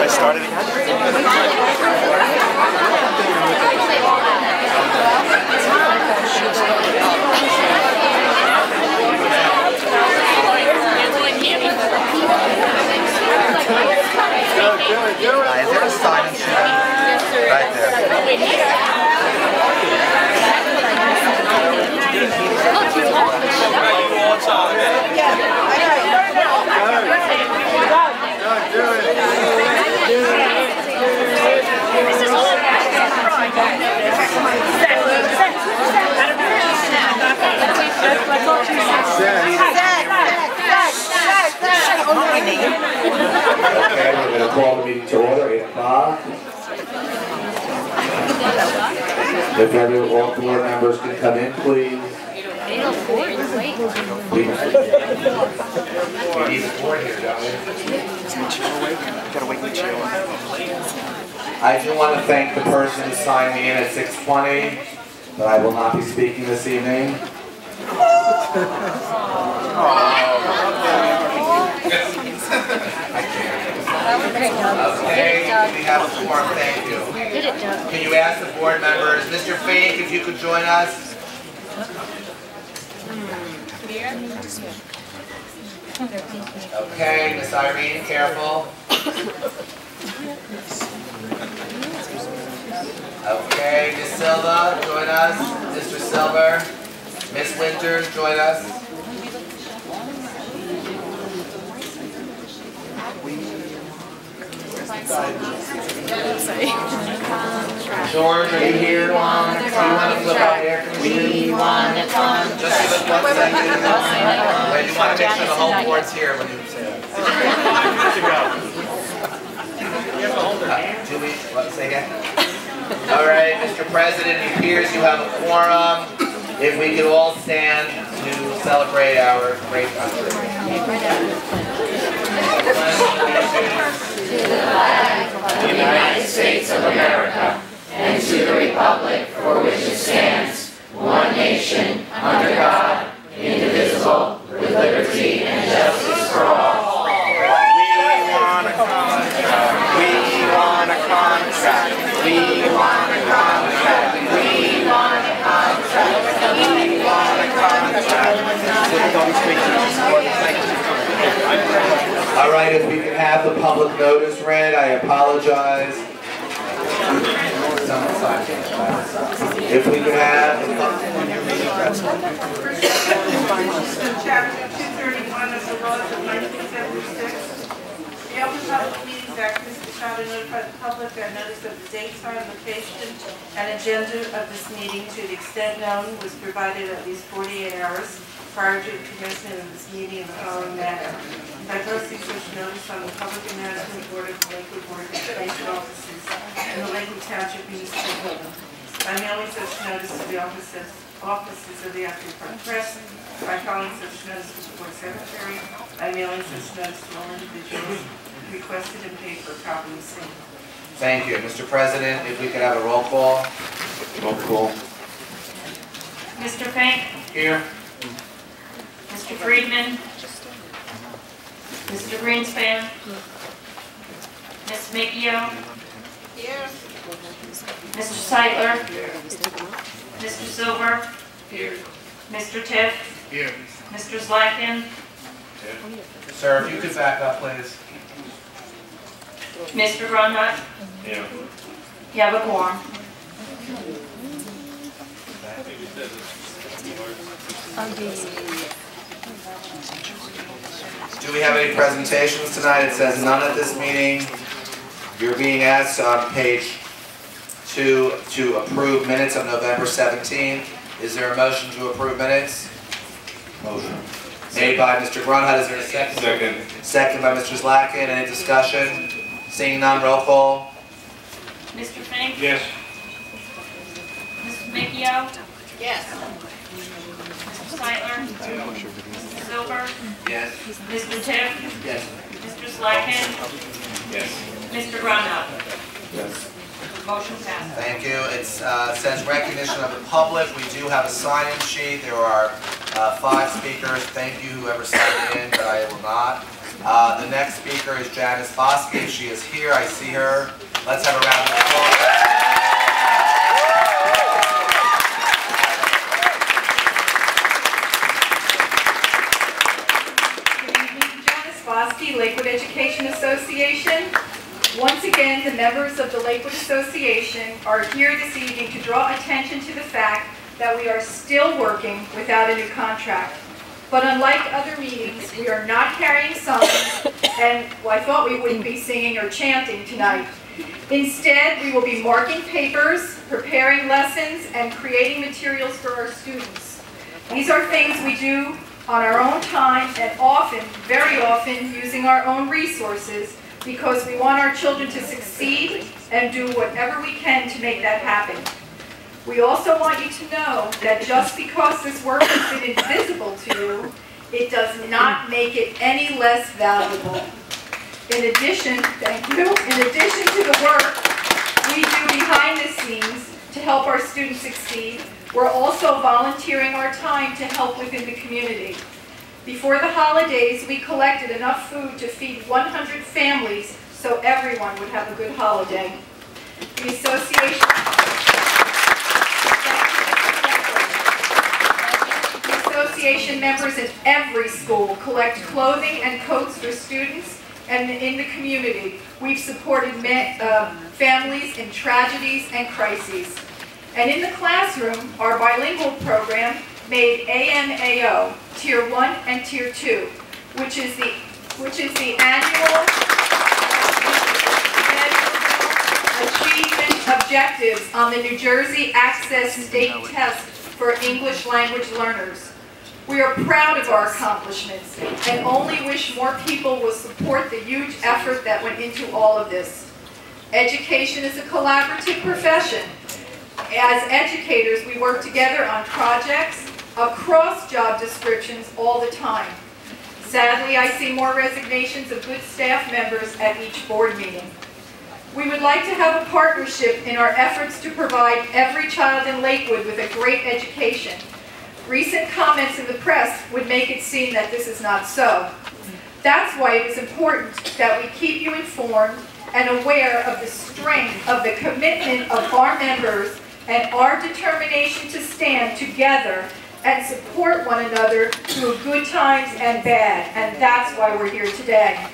I start it again? Is there a sign and sheet? Right there. Okay, we're going to call the meeting to order, 8 o'clock. If all board members can come in, please. 8:04, you're late. We need the board here, don't we? Gotta wait and chill. I do want to thank the person who signed me in at 6:20, but I will not be speaking this evening. Okay, we have a form, thank you. Can you ask the board members, Mr. Fink, if you could join us? Okay, Miss Irene, careful. Okay, Miss Silva, join us. Mr. Silver. Miss Winters, join us. George, are you here? Do you want to flip out the air conditioning? Just give us 1 second. Wait, you want to make sure the whole board's here when you say that. Do we? What, say again? All right, Mr. President, it appears you have a quorum. If we could all stand to celebrate our great country. To the flag of the United States of America and to the republic for which it stands, one nation, under God, indivisible, with liberty and justice for all. We want a contract. We want a contract. We want a contract. We want a contract. We want a contract. All right, if we can have the public notice read, I apologize. If we can have Chapter 231 of the laws of 1976. The Open Public Meetings Act shall notify the public that notice of the date, time, location, and agenda of this meeting to the extent known was provided at least 48 hours prior to the commencement of this meeting in the following manner. By posting such notice on the Public Announcement Board of the Lakewood Board of Education offices in the Lakewood Township Municipal Building. By mailing such notice to the offices of the Acton Front Press. By filing such notice to the Board Secretary. By mailing such notice to all individuals requested and paid for a copy of the same. Thank you. Mr. President, if we could have a roll call. Roll call. Mr. Fink? Here. Mr. Friedman? Mr. Greenspan? Ms. Micchio? Here. Mr. Seitler? Mr. Silver? Here. Mr. Tiff? Here. Mr. Zlakin? Sir, if you could back up, please. Mr. Grunhut? Here. You have a quorum. Do we have any presentations tonight? It says none at this meeting. You're being asked on page 2 to approve minutes of November 17th. Is there a motion to approve minutes? Motion. Made by Mr. Grunhut. Is there a second? Second. Second by Mr. Zlakin. Any discussion? Seeing none, roll call. Mr. Fink? Yes. Ms. Micchio? Yes. Mr. Seitler? Mr. Silver? Yes. Mr. Tiff? Yes. Mr. Zlakin? Yes. Mr. Grunhut? Yes. Motion passed. Thank you. It says recognition of the public. We do have a sign-in sheet. There are 5 speakers. Thank you, whoever signed in, but I will not. The next speaker is Janice Bosky. She is here. I see her. Let's have a round of applause. Bosky, Lakewood Education Association. Once again, the members of the Lakewood Association are here this evening to draw attention to the fact that we are still working without a new contract. But unlike other meetings, we are not carrying signs, and I thought we wouldn't be singing or chanting tonight. Instead, we will be marking papers, preparing lessons, and creating materials for our students. These are things we do on our own time and often, very often, using our own resources because we want our children to succeed and do whatever we can to make that happen. We also want you to know that just because this work has been invisible to you, it does not make it any less valuable. In addition, thank you, in addition to the work we do behind the scenes to help our students succeed, we're also volunteering our time to help within the community. Before the holidays, we collected enough food to feed 100 families so everyone would have a good holiday. The association members in every school collect clothing and coats for students and in the community. We've supported families in tragedies and crises. And in the classroom, our bilingual program made AMAO, Tier 1 and Tier 2, which is the annual achievement objectives on the New Jersey Access State Test for English language learners. We are proud of our accomplishments and only wish more people will support the huge effort that went into all of this. Education is a collaborative profession. As educators, we work together on projects across job descriptions all the time. Sadly, I see more resignations of good staff members at each board meeting. We would like to have a partnership in our efforts to provide every child in Lakewood with a great education. Recent comments in the press would make it seem that this is not so. That's why it is important that we keep you informed and aware of the strength of the commitment of our members and our determination to stand together and support one another through good times and bad, and that's why we're here today.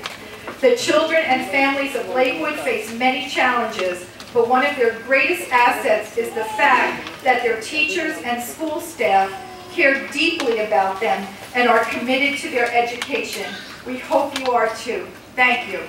The children and families of Lakewood face many challenges, but one of their greatest assets is the fact that their teachers and school staff care deeply about them and are committed to their education. We hope you are too. Thank you.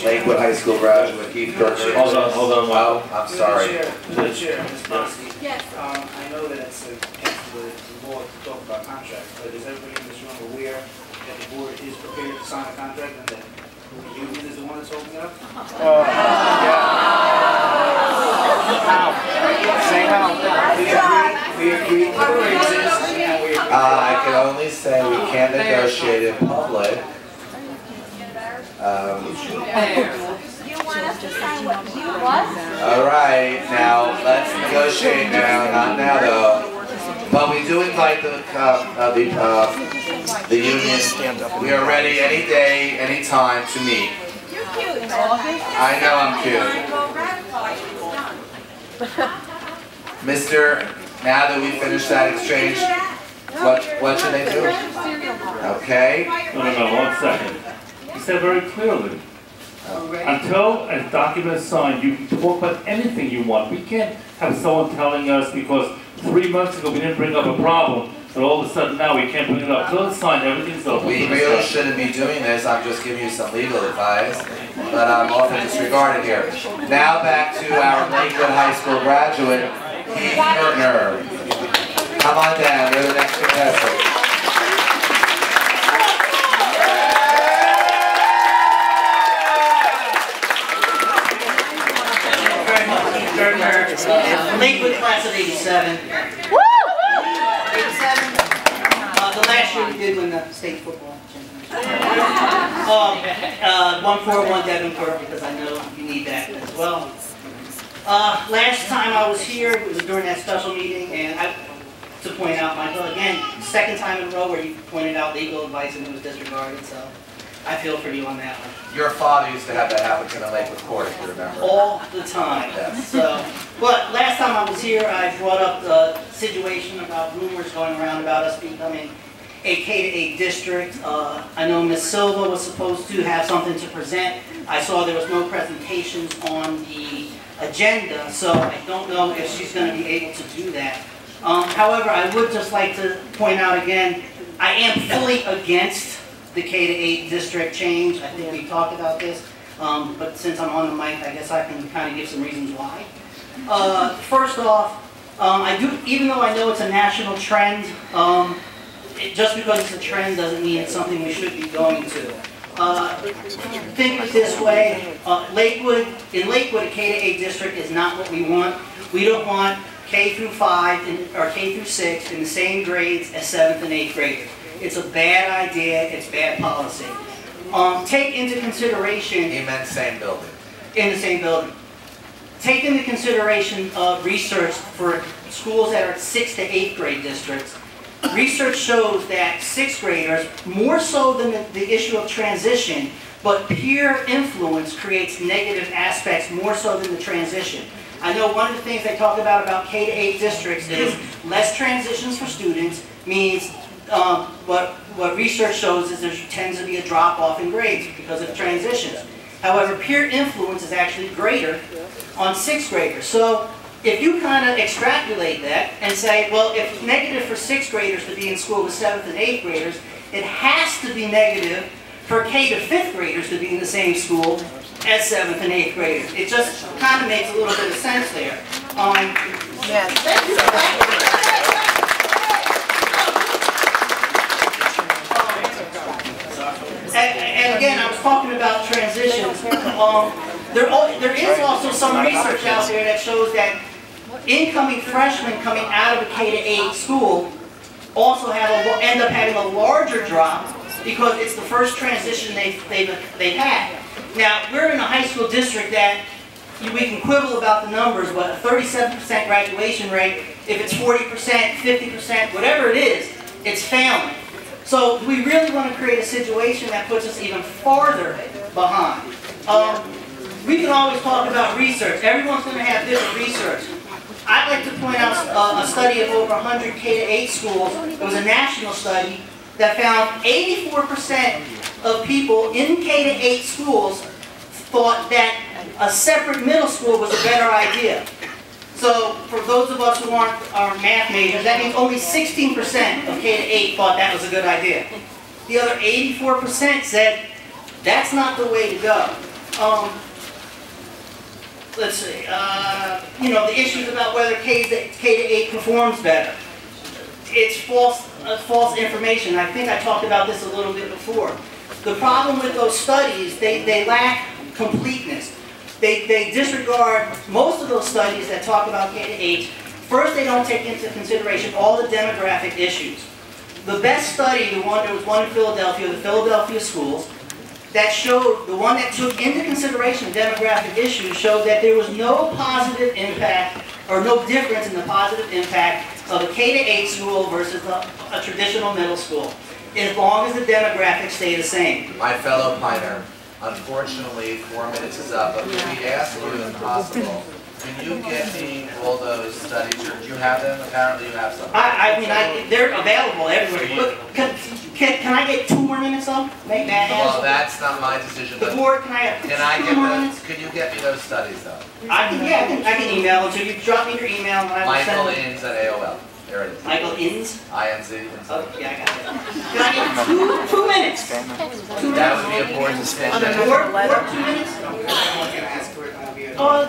Lakewood High School graduate Keith Gertner. Hold on. Oh, I'm sorry. The chair, Ms. Bosky. Yes. I know that it's against the law to talk about contracts, but is everybody in this room aware that the board is prepared to sign a contract and that the union is the one that's holding it up? Say how. We agreed to the raises and we agreed. I can only say we can't negotiate in public. You want us to sign what you want? All right, now let's negotiate now. Not now though. But we do invite the union. We are ready any day, any time to meet. You're cute. I know I'm cute. Mr. Now that we finished that exchange, what should they do? Okay. No, 1 second. He said very clearly, until a document is signed, you can talk about anything you want. We can't have someone telling us because 3 months ago we didn't bring up a problem, but all of a sudden now we can't bring it up. Until it's signed, everything's open. We really shouldn't be doing this. I'm just giving you some legal advice, but I'm often disregarded here. Now back to our Lakewood High School graduate, Keith Gertner. Come on down. You're the next contestant. Lakewood class of 87. Woo! 87. The last year we did win the state football championship. 141 Devonport because I know you need that as well. Last time I was here, it was during that special meeting, and to point out, Michael, again, second time in a row where you pointed out legal advice and it was disregarded, so I feel for you on that one. Your father used to have that happen in the Lakewood court, if you remember. All the time. Yes. So, but last time I was here, I brought up the situation about rumors going around about us becoming a K-8 district. I know Ms. Silva was supposed to have something to present. I saw there was no presentations on the agenda, so I don't know if she's going to be able to do that. However, I would just like to point out again, I am fully against the K-8 district change. I think we talked about this, but since I'm on the mic, I guess I can kind of give some reasons why. First off, even though I know it's a national trend, just because it's a trend doesn't mean it's something we should be going to. Think of it this way, in Lakewood, a K-8 district is not what we want. We don't want K through 5 or K through 6 in the same grades as 7th and 8th graders. It's a bad idea, it's bad policy. Take into consideration... He meant same building. In the same building. Take into consideration research for schools that are 6th to 8th grade districts. Research shows that 6th graders, more so than the issue of transition, but peer influence creates negative aspects more so than the transition. I know one of the things they talk about K-8 districts is less transitions for students means what research shows is there tends to be a drop-off in grades because of transitions. However, peer influence is actually greater on 6th graders. So if you kind of extrapolate that and say, well, if it's negative for 6th graders to be in school with 7th and 8th graders, it has to be negative for K to 5th graders to be in the same school as 7th and 8th graders. It just kind of makes a little bit of sense there. Yes. And again, I was talking about transitions. There is also some research out there that shows that incoming freshmen coming out of a K-8 school also end up having a larger drop because it's the first transition they've had. Now, we're in a high school district that we can quibble about the numbers, but a 37% graduation rate, if it's 40%, 50%, whatever it is, it's failing. So we really want to create a situation that puts us even farther behind. We can always talk about research. Everyone's going to have different research. I'd like to point out a study of over 100 K-8 schools. It was a national study that found 84% of people in K-8 schools thought that a separate middle school was a better idea. So for those of us who aren't math majors, that means only 16% of K-8 thought that was a good idea. The other 84% said that's not the way to go. Let's see, the issues about whether K-8 performs better. It's false information. I think I talked about this a little bit before. The problem with those studies, they lack completeness. They disregard most of those studies that talk about K-8. First, they don't take into consideration all the demographic issues. The best study, there was one in Philadelphia, the Philadelphia schools, that showed, the one that took into consideration demographic issues showed that there was no positive impact, or no difference in the positive impact of a K-8 school versus a traditional middle school, as long as the demographics stay the same. My fellow Piner, unfortunately, 4 minutes is up, but can we ask you, if possible, can you get me all those studies? Do you have them? Apparently you have some. They're available everywhere. Look, can I get 2 more minutes though? Well, that's not my decision. The board, can I have 2 more minutes? Can you get me those studies though? I can email them to you. Drop me your email and I will send them. Michael Inns at AOL. There it is. Michael Inns? I-N-Z. Oh, yeah, I got it. Can I get 2 minutes? 2 minutes? That would be a board decision. 2 minutes? Oh,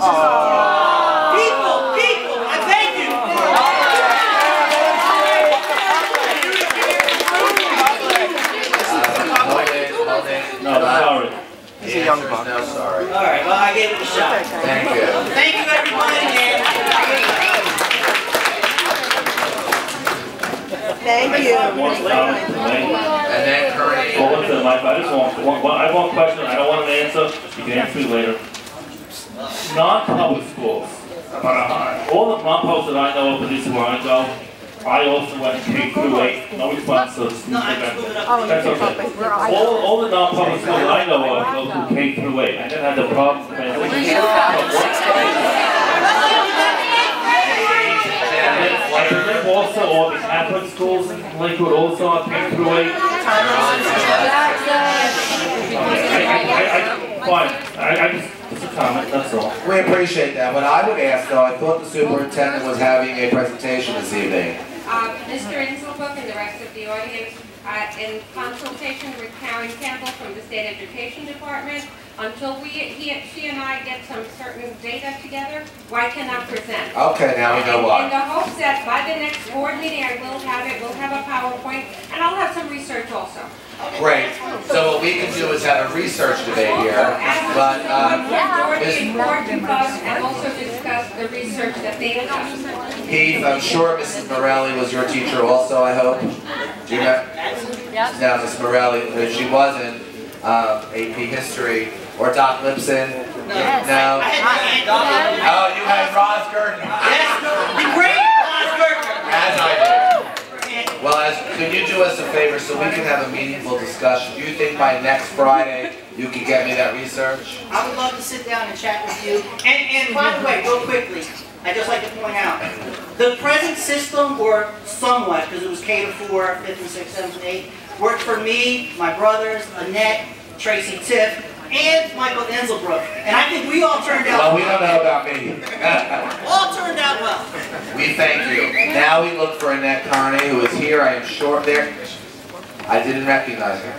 people, I thank you. Hold it. No, sorry. He's a young buck. No, sorry. All right, well, I gave it a shot. Thank you. Thank you, everybody, again. Thank you. And then Curry. Well, listen, Mike, I have one question. I don't want an answer. You can answer me later. Non-public schools. But all the non-publics that I know of, at least where I go, I also went K through 8, no response to the No, I just moved it up. Oh, That's okay. All the non-public schools that I know of go through K through 8. I never had the problem. I believe also all the Catholic schools in Lakewood also are K through 8. Fine. Just a comment, that's all. We appreciate that. What I would ask, though, I thought the superintendent was having a presentation this evening. Mr. Inselbrook and the rest of the audience, in consultation with Karen Campbell from the State Education Department, until she and I get some certain data together, I cannot present. Okay, now we know why. In the hopes that by the next board meeting, I will have it, we'll have a PowerPoint, and I'll have some research also. Great. So what we can do is have a research debate here, but and also discuss the research that they've done. Heath, I'm sure Mrs. Morelli was your teacher also, I hope? Do you know? Yes. No, Mrs. Morelli, if she wasn't, AP History, or Doc Lipson? Yes. No? Oh, you had Rosgert? Yes, the great Rosgert. As I did. Well, could you do us a favor so we can have a meaningful discussion? Do you think by next Friday you can get me that research? I would love to sit down and chat with you. And by the way, real quickly, I'd just like to point out, the present system worked somewhat, because it was K to 4, 5th and 6th, 7th and 8th, worked for me, my brothers, Annette, Tracy Tiff, and Michael Inselbrook. And I think we all turned out well. We don't know about me. all turned out well. We thank you. Now we look for Annette Carney, who is here. I am short there. I didn't recognize her.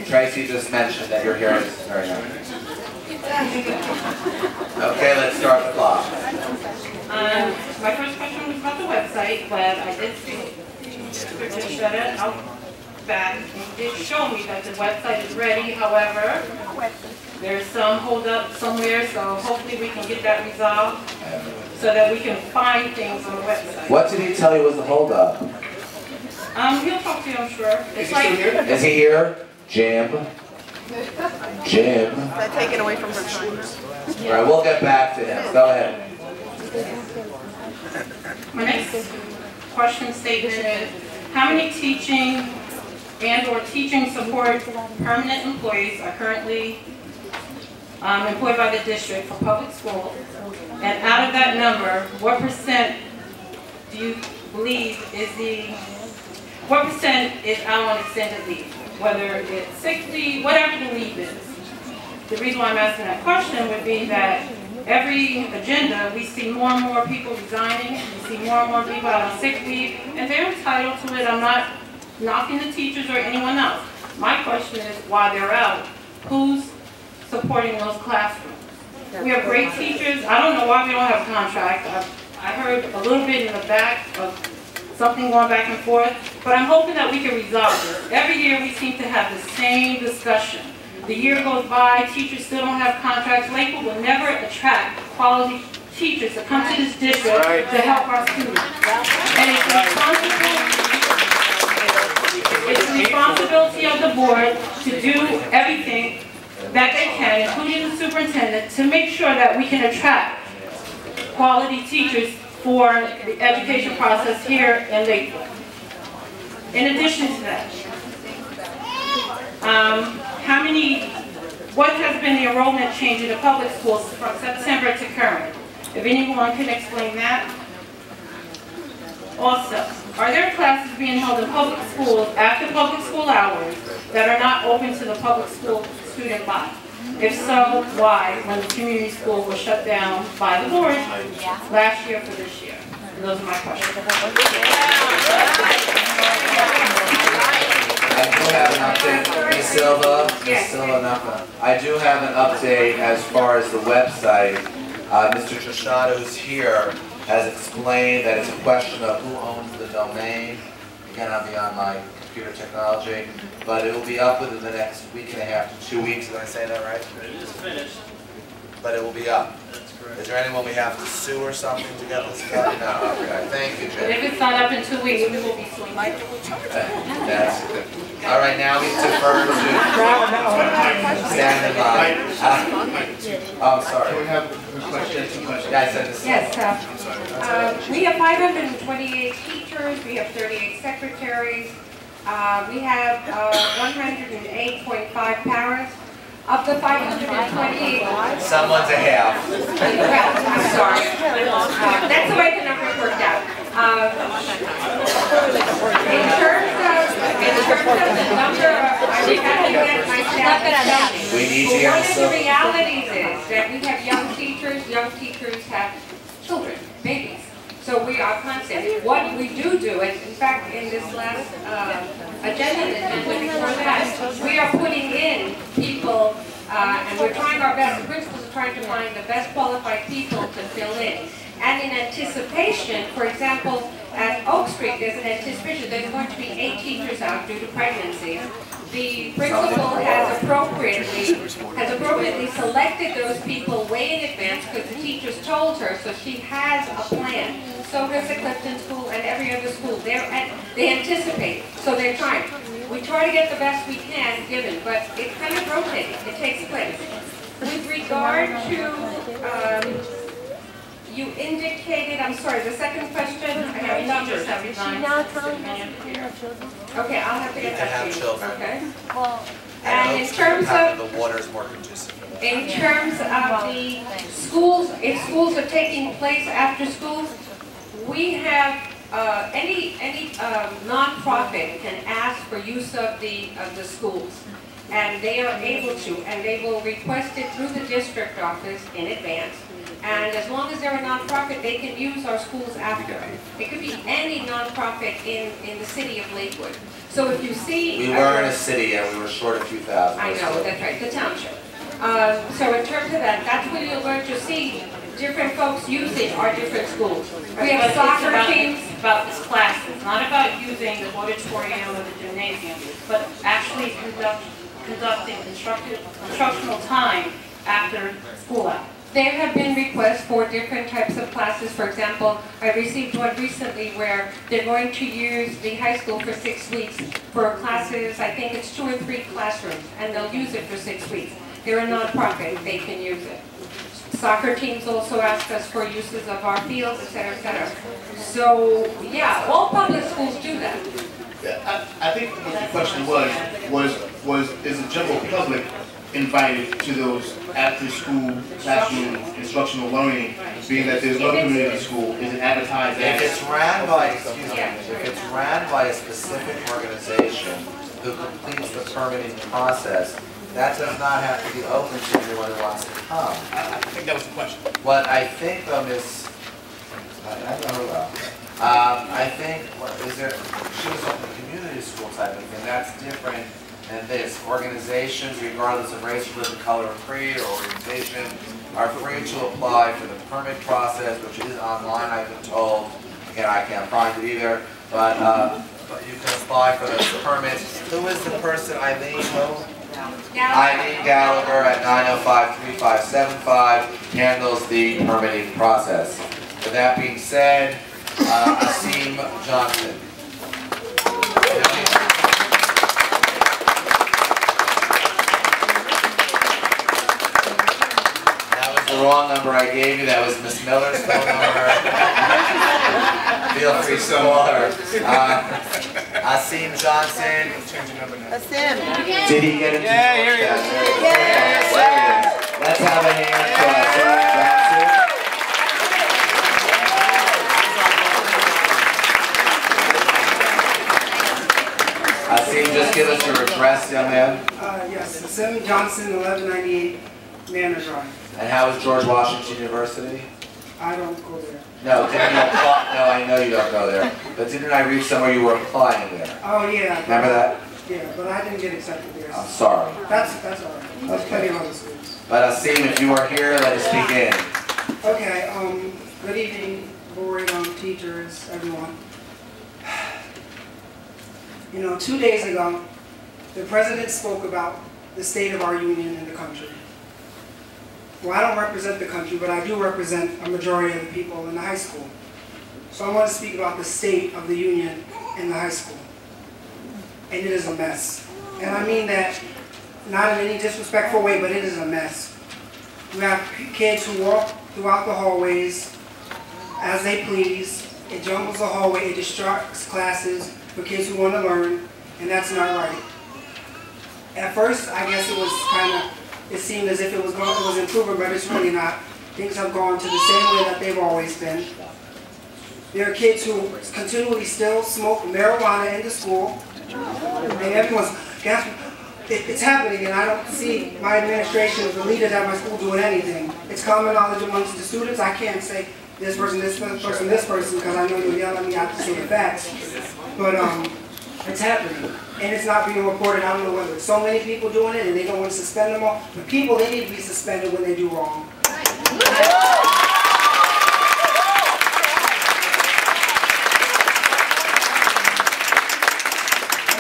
Tracy just mentioned that you're here. It's very nice. Okay, let's start the clock. My first question was about the website, but I did see Richard shut it out back. He did show me that the website is ready. However, there's some hold up somewhere, so hopefully we can get that resolved so that we can find things on the website. What did he tell you was the holdup? He'll talk to you, I'm sure. It's like, Is he here? Jim? Jim? Take it away from her shoulders. All right, we'll get back to him. Go ahead. my next question statement is, how many teaching and/or teaching support permanent employees are currently employed by the district for public schools? And out of that number, what percent do you believe what percent is out on extended leave? Whether it's sick leave, whatever the leave is. The reason why I'm asking that question would be that every agenda, we see more and more people resigning, we see more and more people out on sick leave, and they're entitled to it. I'm not knocking the teachers or anyone else. My question is, while they're out, who's supporting those classrooms? We have great teachers. I don't know why we don't have contracts. I heard a little bit in the back of something going back and forth, but I'm hoping that we can resolve this. Every year we seem to have the same discussion. The year goes by, teachers still don't have contracts. Lakewood will never attract quality teachers to come to this district to help our students. And it's the responsibility of the board to do everything that they can, including the superintendent, to make sure that we can attract quality teachers for the education process here in Lakewood. In addition to that, what has been the enrollment change in the public schools from September to current? If anyone can explain that. Also, are there classes being held in public schools after public school hours that are not open to the public school student body? If so, why, when the community school was shut down by the board last year for this year? And those are my questions. I do have an update, Ms. Silva. Ms. Silva, I do have an update as far as the website. Mr. Trishnato, who's here, has explained that it's a question of who owns the domain. Again, I'm beyond my computer technology, but it will be up within the next week and a half to 2 weeks. Did I say that right? It is finished. But it will be up. That's correct. Is there anyone we have to sue or something to get this done? No, okay, thank you, If Jim. it's not up in 2 weeks, we will be suing. That's good. All right, now we defer to stand in line. Oh, sorry. Can we have a question? Yeah, I said this. Yes, we have 528 teachers, we have 38 secretaries, we have 108.5 parents. Of the 528, Someone's a half. I'm sorry, that's the way the numbers worked out. In terms of the number, I would have to get my staff to tell me. We need to But one get of some. the realities is that we have young teachers have children, babies. So we are constant. What we do, and in fact, in this last agenda before that, we are putting in people, and we're trying our best, the principals are trying to find the best qualified people to fill in. And in anticipation, for example, at Oak Street, there's an anticipation there's going to be 8 teachers out due to pregnancy. The principal has appropriately selected those people way in advance because the teachers told her, so she has a plan. So does the Clifton School and every other school. They anticipate, so they're trying. We try to get the best we can given, but it's kind of rotating. It takes place. With regard to, you indicated, I'm sorry, the second question, I have numbers have resigned. Okay, I'll have to get that to you. Children. Okay. And And in terms of, the water is more conducive for that. in terms of the schools, if schools are taking place after schools, we have, any nonprofit can ask for use of the schools. And they are able to, and they will request it through the district office in advance. And as long as they're a nonprofit, they can use our schools after. It could be any nonprofit in the city of Lakewood. So if you see... We were in a city and we were short a few thousand. I know, that's right, the township. So in terms of that, that's where you're going to see different folks using our different schools. We have soccer teams. It's about this class. It's not about using the auditorium or the gymnasium, but actually conducting instructional time after school hours. There have been requests for different types of classes. For example, I received one recently where they're going to use the high school for 6 weeks for classes, I think it's 2 or 3 classrooms, and they'll use it for 6 weeks. They're a nonprofit, they can use it. Soccer teams also ask us for uses of our fields, et cetera, et cetera. So, yeah, all public schools do that. Yeah, I think what the question was is the general public invited to those after-school classroom instructional learning, being that there's no community school, is it advertised as? If it's ran by, if it's ran by a specific organization who completes the permitting process, that does not have to be open to anyone who wants to come. I think that was the question. What I think though, Miss, I don't know her well. I think, she was on the community school type of thing, that's different than this. Organizations, regardless of race, religion, color, or creed, or organization, are free to apply for the permit process, which is online, I've been told. Again, I can't find it either, but you can apply for those permits. Who is the person, Eileen? Eileen Gallagher at 905-3575 handles the permitting process. With that being said, Asim Johnson. That was the wrong number I gave you. That was Miss Miller's phone number. Feel free to call her. Asim Johnson. Asim. Did he get it? Yeah, here he is. Let's have a hand for Asim Johnson. Asim, just give us your address, young man. Yes, Asim Johnson, 1198 Manor Drive. And how is George Washington University? I don't go there. No, didn't you apply? No, I know you don't go there. But didn't I read somewhere you were applying there? Oh, yeah. Remember that? Yeah, but I didn't get accepted there. I'm sorry. That's all right. There's plenty of other schools. But Asim, if you are here, let us begin. Okay, good evening, board, teachers, everyone. You know, 2 days ago, the president spoke about the state of our union in the country. well, I don't represent the country, but I do represent a majority of the people in the high school. So I want to speak about the state of the union in the high school. And it is a mess. And I mean that not in any disrespectful way, but it is a mess. We have kids who walk throughout the hallways as they please. It jumbles the hallway, it distracts classes for kids who want to learn, and that's not right. At first, I guess it was it seemed as if it was improving, but it's really not. Things have gone to the same way that they've always been. There are kids who continually still smoke marijuana in the school, and everyone's gasping. It's happening, and I don't see my administration as the leaders at my school doing anything. It's common knowledge amongst the students. I can't say this person, because I know you'll yell at me after to say the facts. But it's happening, and it's not being reported. I don't know whether it's so many people doing it and they don't want to suspend them all. But people, they need to be suspended when they do wrong.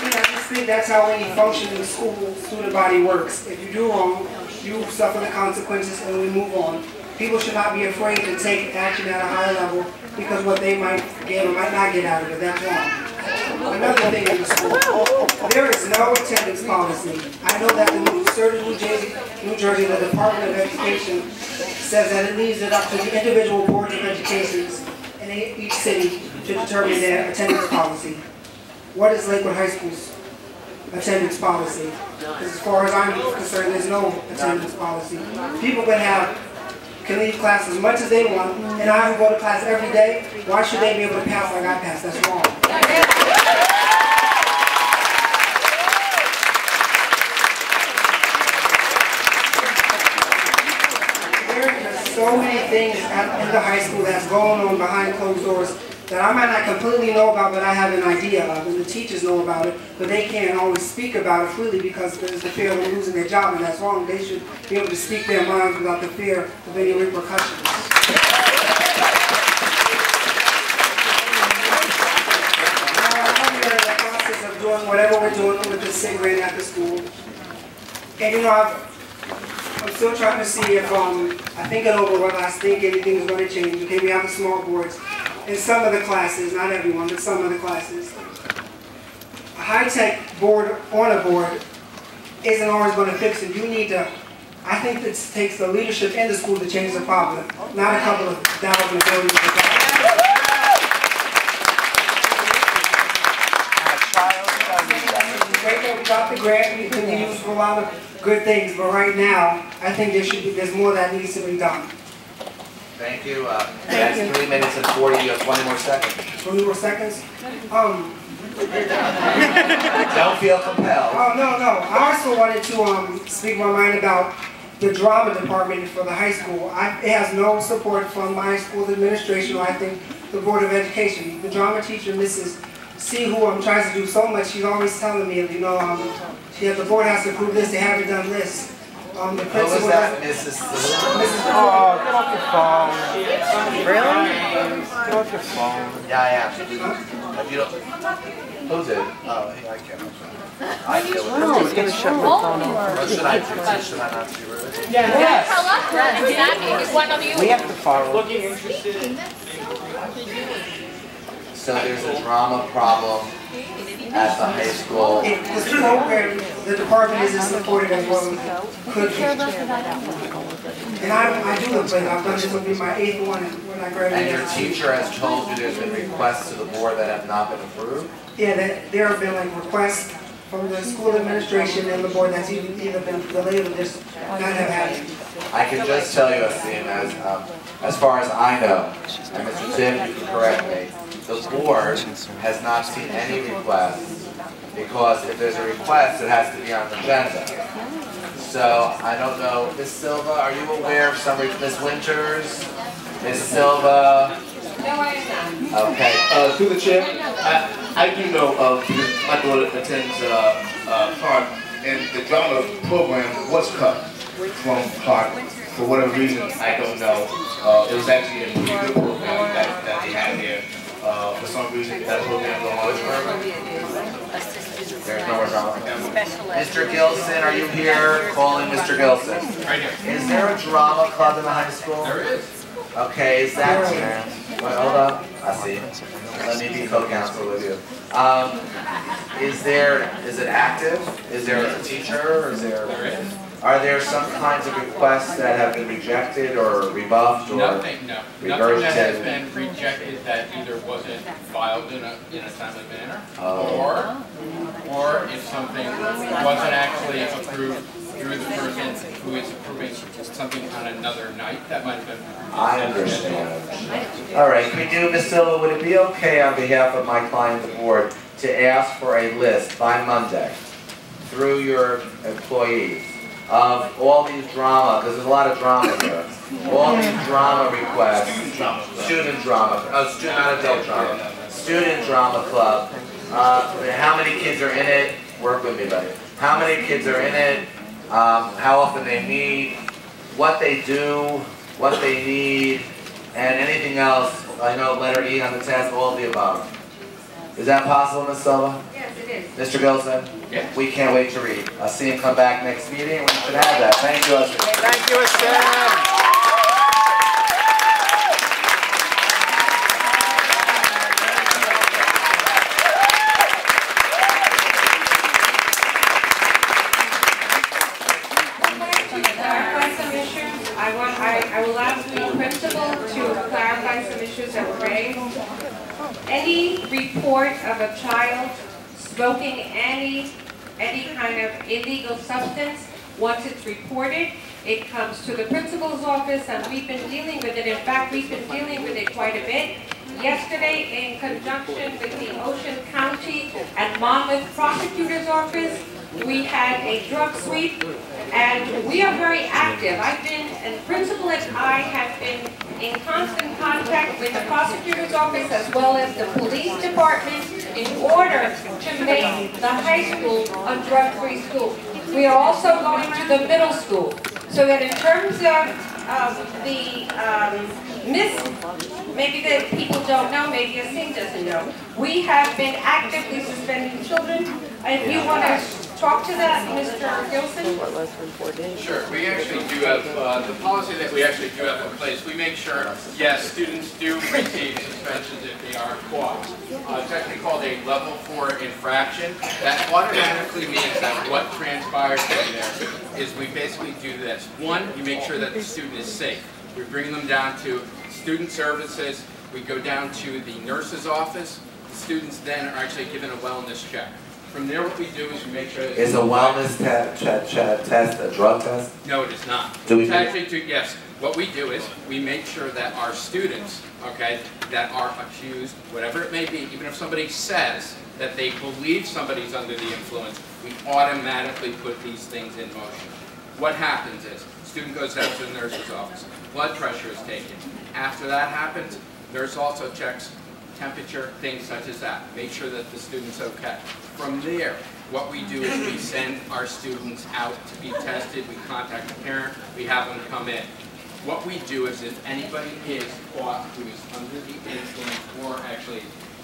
I think that's how any functioning school student body works. If you do wrong, you suffer the consequences and we move on. People should not be afraid to take action at a higher level because what they might get or might not get out of it, that's wrong. Another thing in the school, there is no attendance policy. I know that the state of New Jersey, the Department of Education says that it leaves it up to the individual boards of education in each city to determine their attendance policy. What is Lakewood High School's attendance policy? Because as far as I'm concerned, there's no attendance policy. People can leave class as much as they want, and I go to class every day. Why should they be able to pass like I pass? That's wrong. There are just so many things in the high school that's going on behind closed doors that I might not completely know about, but I have an idea of, and the teachers know about it, but they can't always speak about it freely because there's the fear of them losing their job, and that's wrong. They should be able to speak their minds without the fear of any repercussions. We're in the process of doing whatever we're doing with the SIG grant at the school, and you know, I'm still trying to see if I think it over whether I think anything is going to change. Okay, we have the small boards. In some of the classes, not everyone, but some of the classes, a high-tech board on a board isn't always going to fix it. You need to, I think it takes the leadership in the school to change the problem, not a couple of thousand or billions of dollars. Great that we got the grant, we can use for a lot of good things, but right now, I think there's more that needs to be done. Thank you. That's 3 minutes and 40. You have 20 more seconds. 20 more seconds? Don't feel compelled. Oh, no. I also wanted to speak my mind about the drama department for the high school. It has no support from my school administration or I think the Board of Education. The drama teacher, Mrs. C, who tries to do so much, she's always telling me, you know, the board has to approve this, they haven't done this. The principal was that, Mrs. Oh, get off your phone. Really? Get off your phone. Yeah, I am. If you don't... Who's it? Oh, hey, I can't. I feel it. No, it's going to shut my phone off. What should I do? Should I not be rude? Yes. We have to follow. Looking interested. So there's a drama problem at the high school. This program, the department isn't supported as well as it could be. And I do it, but I've done this will be my 8th one when I graduated. And your teacher has told you there's been requests to the board that have not been approved? Yeah, there have been like requests from the school administration and the board that's either been delayed or just not have happened. I can just tell you, Asim, as far as I know, and Mr. Tim, you can correct me, the board has not seen any requests because if there's a request, it has to be on the agenda. So I don't know, Ms. Silva, are you aware of some, Ms. Winters, Ms. Silva? No, I am not. Okay. Through the chair, I do know of, because my daughter attends Clark, and the drama program was cut from Clark for whatever reason, I don't know. It was actually a pretty good program that they had there. for some reason that program no longer. There's no more drama. Mr. Gilson, are you here? Calling Mr. Gilson. Right here. Is there a drama club in the high school? There is. Okay, is that... Wait, hold up. I see. Let me be co-counsel with you. Is it active? Is there a teacher? Or is there... There is. Are there some kinds of requests that have been rejected or rebuffed or Nothing that has regurgitated? been rejected that either wasn't filed in a timely manner, or if something wasn't actually approved through the person who is approving something on another night, that might have been. I understand. All right, could you, Ms. Silva, would it be okay on behalf of my client, the board, to ask for a list by Monday through your employees of all these drama, because there's a lot of drama here, all these drama requests, student drama, not adult drama, student drama club, how many kids are in it, work with me buddy, how many kids are in it, how often they meet, what they do, what they need, and anything else. I know letter E on the test, all of the above. Is that possible, Ms. Silva? Yes, it is. Mr. Gilson? Yes. We can't wait to read. I'll see him come back next meeting, and we should have that. Thank you, Usher. Thank you, Sam. I will ask the principal to clarify some issues that were raised. Any report of a child smoking any kind of illegal substance, once it's reported, it comes to the principal's office, and we've been dealing with it. In fact, we've been dealing with it quite a bit. Yesterday, in conjunction with the Ocean County and Monmouth Prosecutor's Office, we had a drug sweep, and we are very active. And the principal and I have been in constant contact with the prosecutor's office as well as the police department in order to make the high school a drug-free school. We are also going to the middle school, so that in terms of maybe that people don't know, maybe Yasin doesn't know, we have been actively suspending children. If you want to talk to that, Mr. Gilson? Sure, we actually do have, the policy that we actually do have in place, we make sure, yes, students do receive suspensions if they are caught. It's actually called a level 4 infraction. That automatically means that what transpires in there is we basically do this. One, you make sure that the student is safe. We bring them down to student services, we go down to the nurse's office. The students then are actually given a wellness check. From there, what we do is we make sure that... Is a wellness test a drug test? No, it is not. Do we yes. What we do is we make sure that our students, okay, that are accused, whatever it may be, even if somebody says that they believe somebody's under the influence, we automatically put these things in motion. What happens is, student goes down to the nurse's office, blood pressure is taken. After that happens, nurse also checks temperature, things such as that. Make sure that the student's okay. From there, what we do is we send our students out to be tested. We contact the parent. We have them come in. What we do is if anybody is caught who is under the influence or actually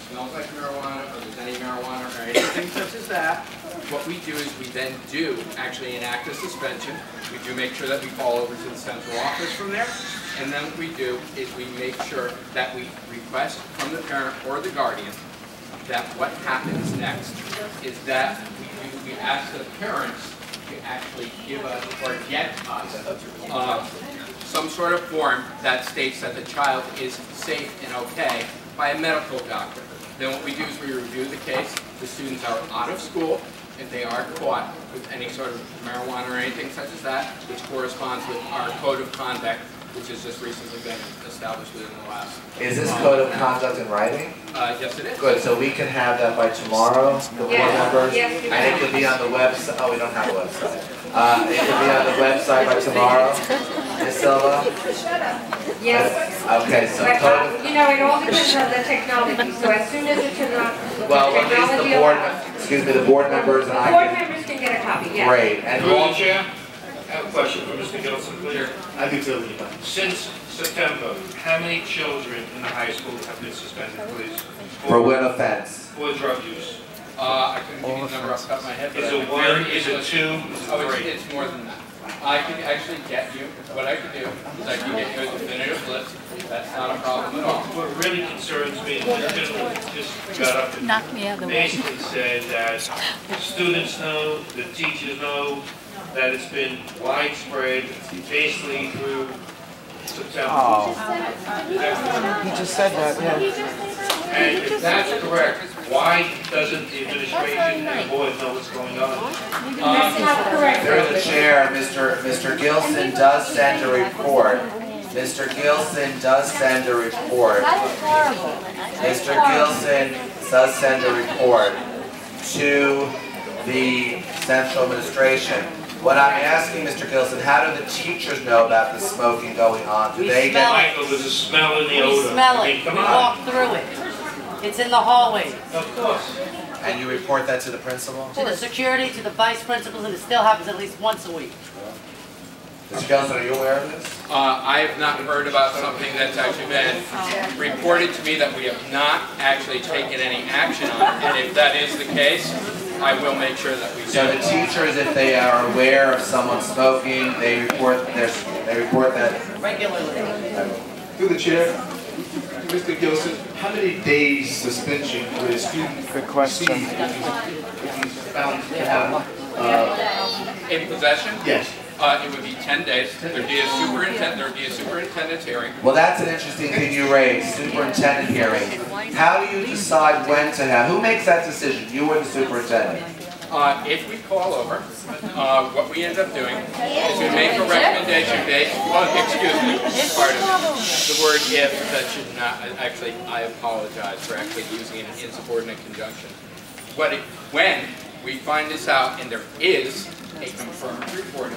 smells like marijuana or there's any marijuana or anything such as that, what we do is we then do actually enact a suspension. We do make sure that we fall over to the central office from there. And then what we do is we make sure that we request from the parent or the guardian that what happens next is that we ask the parents to actually give us or get us some sort of form that states that the child is safe and okay by a medical doctor. Then what we do is we review the case. The students are out of school if they are caught with any sort of marijuana or anything such as that, which corresponds with our code of conduct, which has just recently been established within the last... Is this code of conduct in writing? Yes, it is. Good, so we can have that by tomorrow, the board members? Yes, and it can be on the website. Oh, we don't have a website. It can be on the website by tomorrow, Ms. Silva? Yes. Okay, so But, code of... you know, it all depends on the technology, so as soon as it's enough, Well, at least technology the board, allows. excuse me, the board members and I Board can... members can get a copy, yes. Great, and Through all... the chair, I have a question for Mr. Gilson, please. I do too. Since September, how many children in the high school have been suspended, please? For what offense? For drug use. I couldn't give you the number off the top of my head. But Is it one, is it two, is it Oh, three? it's more than that. I can actually get you, what I can do is I can get you a definitive list. That's not a problem at all. What really concerns me, the gentleman just got up and basically said that the students know, the teachers know, that it's been widespread, basically through September. Oh. He just said that, yeah. And if that's correct, why doesn't the administration and the board know what's going on? That's not correct. Through the chair, Mr. Gilson does send a report. Mr. Gilson does send a report. Mr. Gilson does send a report to the central administration. What I'm asking, Mr. Gilson, how do the teachers know about the smoking going on? Do they get? Michael, there's a smell in the We odor. smell I it. mean, come We on. walk through it. It's in the hallway. Of course. And you report that to the principal? To the security, to the vice principals, and it still happens at least once a week. Mr. Gilson, are you aware of this? I have not heard about something that's actually been reported to me that we have not actually taken any action on. And if that is the case, I will make sure that we do. So the teachers, if they are aware of someone smoking, they report that Regularly. Through the chair, Mr. Gilson, how many days suspension would a student Good question. receive if he's found to have, In possession? yes. It would be 10 days. There'd be a superintendent's hearing. Well, that's an interesting thing you raised, superintendent hearing. How do you decide when to have, who makes that decision, you or the superintendent? If we call over, what we end up doing is we make a recommendation based, excuse me, pardon me. The word if, that should not, actually, I apologize for actually using an insubordinate conjunction. When we find this out and there is a confirmed report